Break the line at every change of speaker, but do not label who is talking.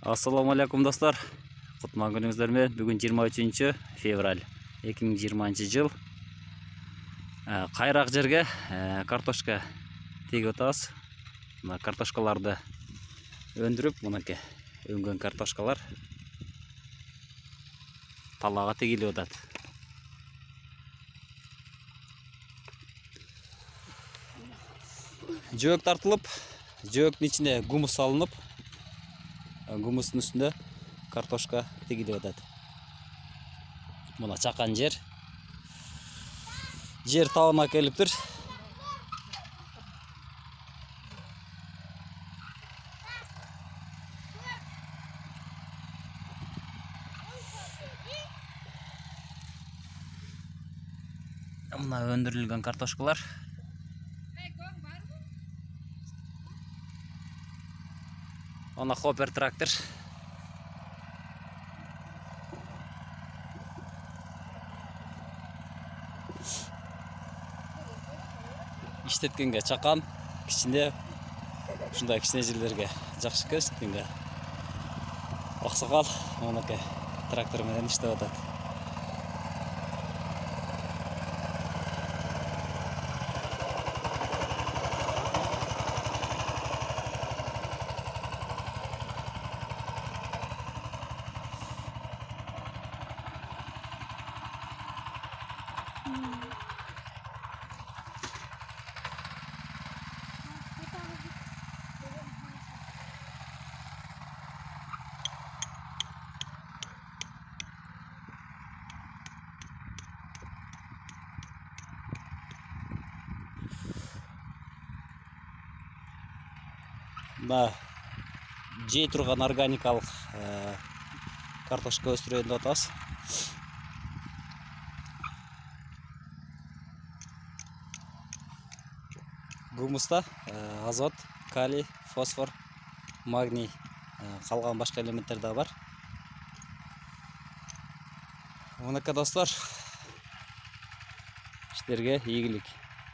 Ассаламу алейкум достар. Құтман күніңіздермен. Бүгін 23 февраль 2020 жыл. Қайрақ жерге картошка тегіп отас. Картошкаларды өндіріп, мұнеке өнген картошкалар талаға тегілі отады. Жөк тартылып, жөктің içine гумус салынып, гумустың үстінде картошка тегілі отады. Мұна чақан жер тауына келіп тұр. Мұна өндірілген картошкалар. Она хоппер трактор. İşleткенге чакан, кичине ушундай кичине жерлерге жакшы көрсөткөнгө. Аксакал монуке трактор менен иштеп атат. Да, жей турган органикалык картошка өстүрөндө атабыз. Гумуста азот, калий, фосфор, магний, калган башка элементтер да бар. Мынакей достар, иштерге ийгилик.